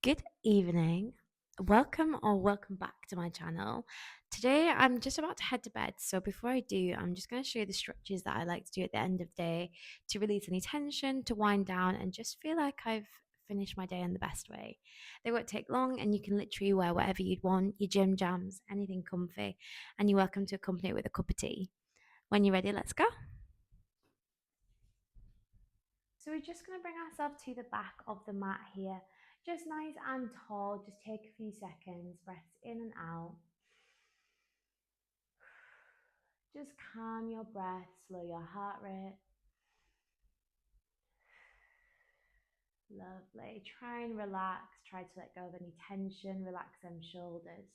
Good evening. Welcome back to my channel. Today I'm just about to head to bed, so before I do, I'm just going to show you the stretches that I like to do at the end of the day to release any tension, to wind down, and just feel like I've finished my day in the best way. They won't take long, and you can literally wear whatever you'd want, your gym jams, anything comfy, and you're welcome to accompany it with a cup of tea. When you're ready, let's go. So we're just going to bring ourselves to the back of the mat here. Just nice and tall. Just take a few seconds. Breaths in and out. Just calm your breath. Slow your heart rate. Lovely. Try and relax. Try to let go of any tension. Relax them shoulders.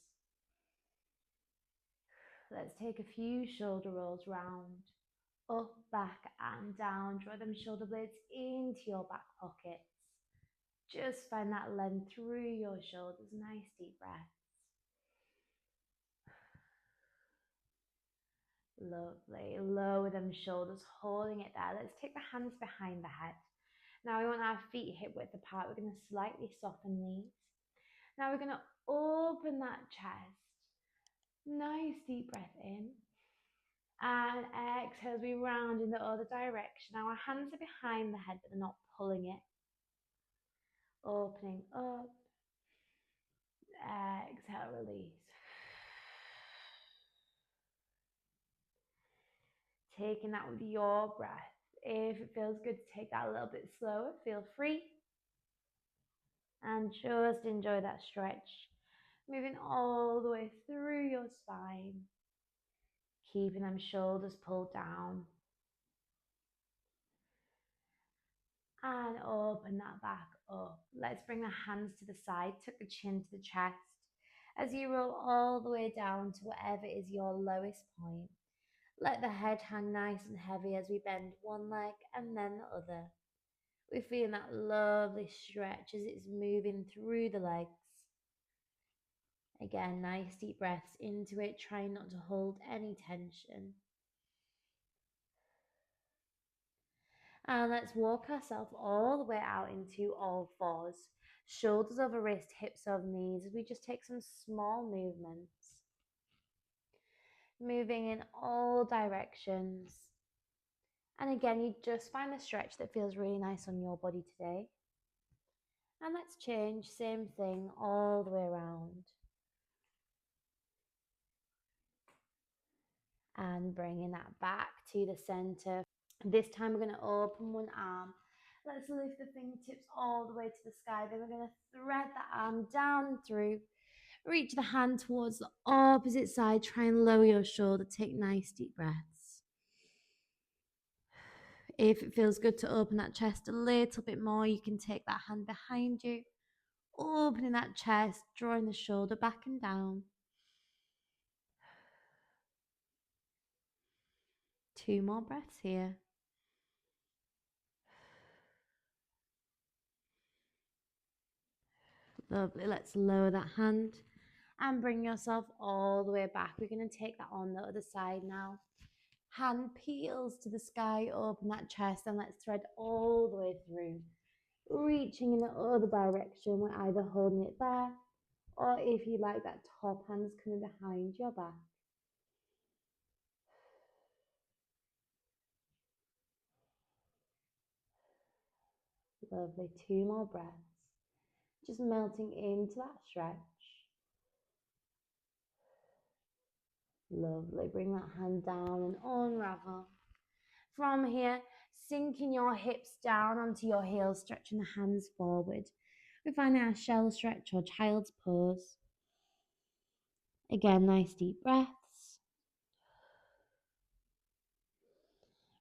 Let's take a few shoulder rolls round. Up, back and down. Draw them shoulder blades into your back pockets. Just find that length through your shoulders. Nice deep breath. Lovely. Lower them shoulders, holding it there. Let's take the hands behind the head. Now we want our feet hip width apart. We're going to slightly soften these. Now we're going to open that chest. Nice deep breath in. And exhale as we round in the other direction. Now our hands are behind the head, but they're not pulling it. Opening up. Exhale, release. Taking that with your breath. If it feels good to take that a little bit slower, feel free. And just enjoy that stretch. Moving all the way through your spine. Keeping them shoulders pulled down. And open that back up. Let's bring the hands to the side. Tuck the chin to the chest. As you roll all the way down to whatever is your lowest point. Let the head hang nice and heavy as we bend one leg and then the other. We're feeling that lovely stretch as it's moving through the legs. Again, nice deep breaths into it, trying not to hold any tension. And let's walk ourselves all the way out into all fours. Shoulders over wrist, hips over knees, as we just take some small movements. Moving in all directions. And again, you just find the stretch that feels really nice on your body today. And let's change, same thing all the way around. And bringing that back to the center. This time we're going to open one arm. Let's lift the fingertips all the way to the sky. Then we're going to thread the arm down and through. Reach the hand towards the opposite side. Try and lower your shoulder. Take nice deep breaths. If it feels good to open that chest a little bit more, you can take that hand behind you. Opening that chest, drawing the shoulder back and down. 2 more breaths here. Lovely. Let's lower that hand and bring yourself all the way back. We're going to take that on the other side now. Hand peels to the sky, open that chest, and let's thread all the way through. Reaching in the other direction, we're either holding it there, or if you like, that top hand's coming behind your back. Lovely. 2 more breaths. Just melting into that stretch. Lovely. Bring that hand down and unravel. From here, sinking your hips down onto your heels, stretching the hands forward. We find our shell stretch or child's pose. Again, nice deep breaths.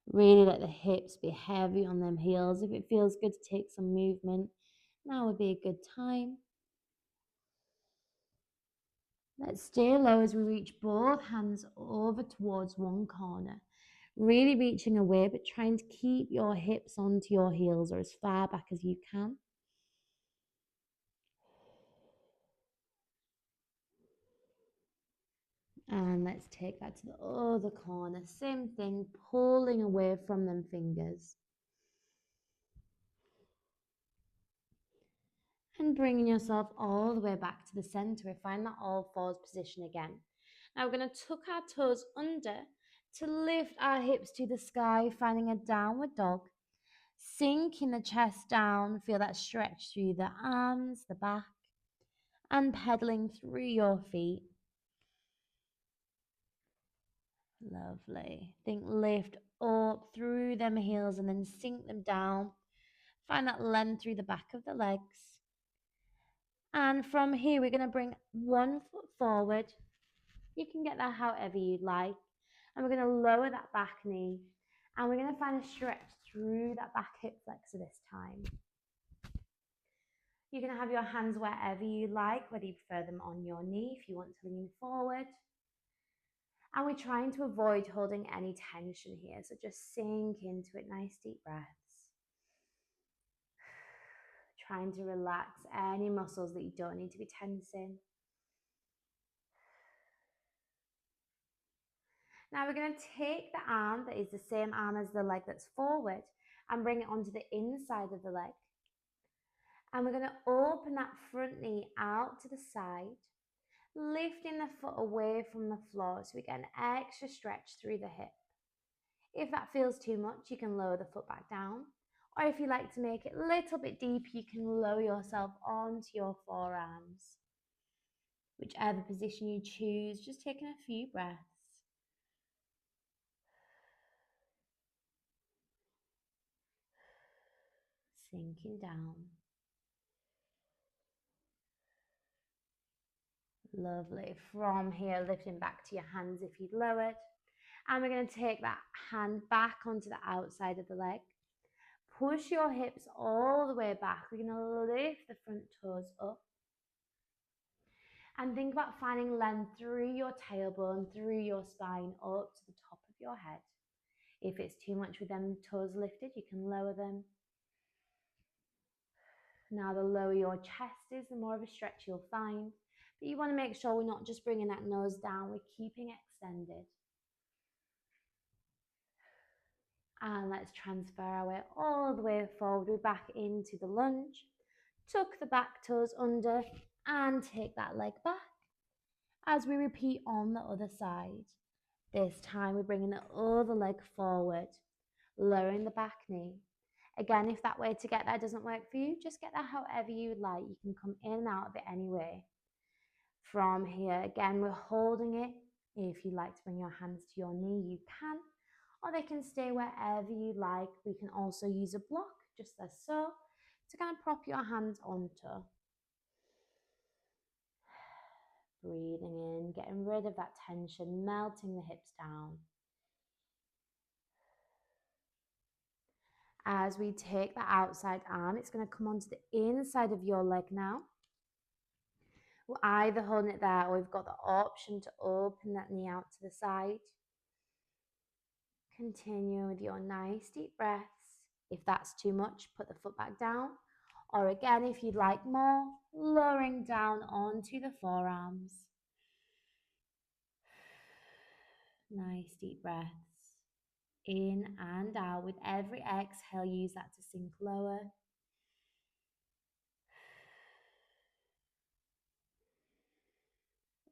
Really let the hips be heavy on them heels. If it feels good to take some movement, now would be a good time. Let's stay low as we reach both hands over towards one corner. Really reaching away, but trying to keep your hips onto your heels or as far back as you can. And let's take that to the other corner. Same thing, pulling away from them fingers. And bringing yourself all the way back to the center. Find that all fours position again. Now we're going to tuck our toes under to lift our hips to the sky, finding a downward dog. Sinking the chest down, feel that stretch through the arms, the back, and pedaling through your feet. Lovely. Think lift up through them heels and then sink them down. Find that length through the back of the legs. And from here, we're going to bring one foot forward. You can get that however you'd like. And we're going to lower that back knee. And we're going to find a stretch through that back hip flexor this time. You can have your hands wherever you like, whether you prefer them on your knee if you want to lean forward. And we're trying to avoid holding any tension here. So just sink into it, nice deep breaths. Trying to relax any muscles that you don't need to be tensing. Now we're going to take the arm that is the same arm as the leg that's forward and bring it onto the inside of the leg. And we're going to open that front knee out to the side, lifting the foot away from the floor so we get an extra stretch through the hip. If that feels too much, you can lower the foot back down. Or if you like to make it a little bit deeper, you can lower yourself onto your forearms. Whichever position you choose, just taking a few breaths. Sinking down. Lovely. From here, lifting back to your hands if you'd lowered. And we're going to take that hand back onto the outside of the leg. Push your hips all the way back. We're going to lift the front toes up. And think about finding length through your tailbone, through your spine, up to the top of your head. If it's too much with them toes lifted, you can lower them. Now, the lower your chest is, the more of a stretch you'll find. But you want to make sure we're not just bringing that nose down, we're keeping it extended. And let's transfer our way all the way forward. We're back into the lunge. Tuck the back toes under and take that leg back. As we repeat on the other side. This time we're bringing the other leg forward, lowering the back knee. Again, if that way to get there doesn't work for you, just get there however you would like. You can come in and out of it anyway. From here, again, we're holding it. If you'd like to bring your hands to your knee, you can. Or they can stay wherever you like. We can also use a block, just as so, to kind of prop your hands onto. Breathing in, getting rid of that tension, melting the hips down. As we take the outside arm, it's going to come onto the inside of your leg now. We're either holding it there or we've got the option to open that knee out to the side. Continue with your nice deep breaths. If that's too much, put the foot back down. Or again, if you'd like more, lowering down onto the forearms. Nice deep breaths. In and out. With every exhale, use that to sink lower.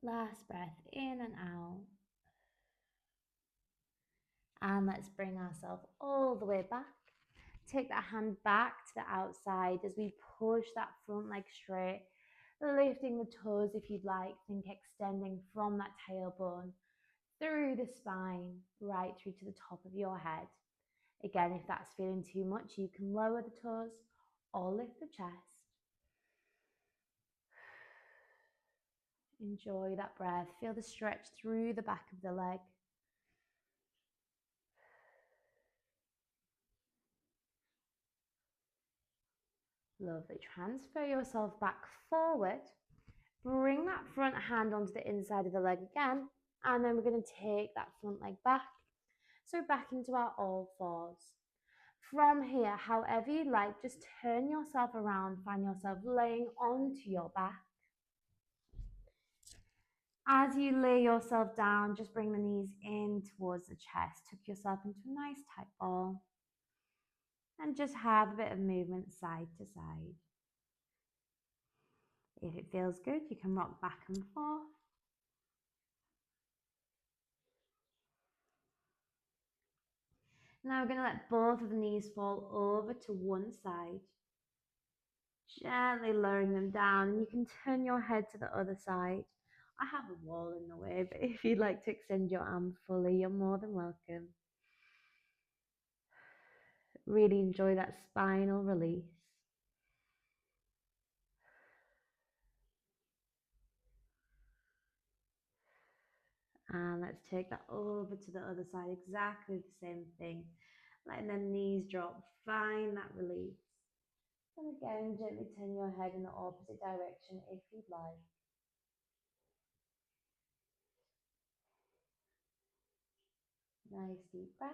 Last breath in and out. And let's bring ourselves all the way back. Take that hand back to the outside as we push that front leg straight, lifting the toes if you'd like. Think extending from that tailbone through the spine, right through to the top of your head. Again, if that's feeling too much, you can lower the toes or lift the chest. Enjoy that breath. Feel the stretch through the back of the leg. Lovely. Transfer yourself back forward. Bring that front hand onto the inside of the leg again. And then we're going to take that front leg back. So back into our all fours. From here, however you like, just turn yourself around. Find yourself laying onto your back. As you lay yourself down, just bring the knees in towards the chest. Tuck yourself into a nice tight ball. And just have a bit of movement side to side. If it feels good, you can rock back and forth. Now we're going to let both of the knees fall over to one side, gently lowering them down. And you can turn your head to the other side. I have a wall in the way, but if you'd like to extend your arm fully, you're more than welcome. Really enjoy that spinal release. And let's take that over to the other side, exactly the same thing. Letting the knees drop, find that release. And again, gently turn your head in the opposite direction if you'd like. Nice deep breath.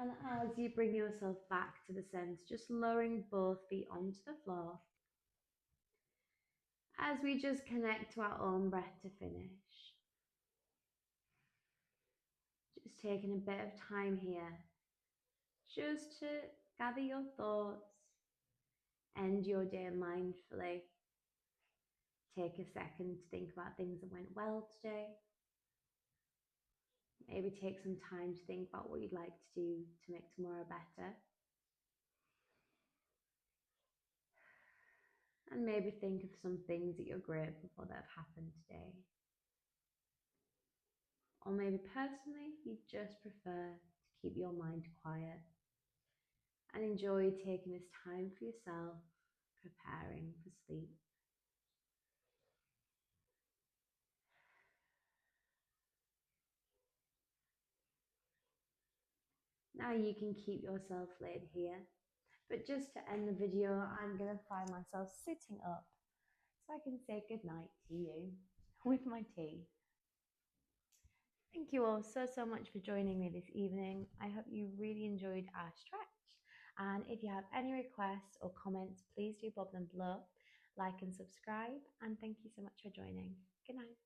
And as you bring yourself back to the center, just lowering both feet onto the floor. As we just connect to our own breath to finish. Just taking a bit of time here, just to gather your thoughts, end your day mindfully. Take a second to think about things that went well today. Maybe take some time to think about what you'd like to do to make tomorrow better. And maybe think of some things that you're grateful for that have happened today. Or maybe personally, you just prefer to keep your mind quiet and enjoy taking this time for yourself, preparing for sleep. Now you can keep yourself laid here, but just to end the video, I'm going to find myself sitting up so I can say goodnight to you with my tea. Thank you all so much for joining me this evening. I hope you really enjoyed our stretch. And if you have any requests or comments, please do bob them below. Like and subscribe. And thank you so much for joining. Good night.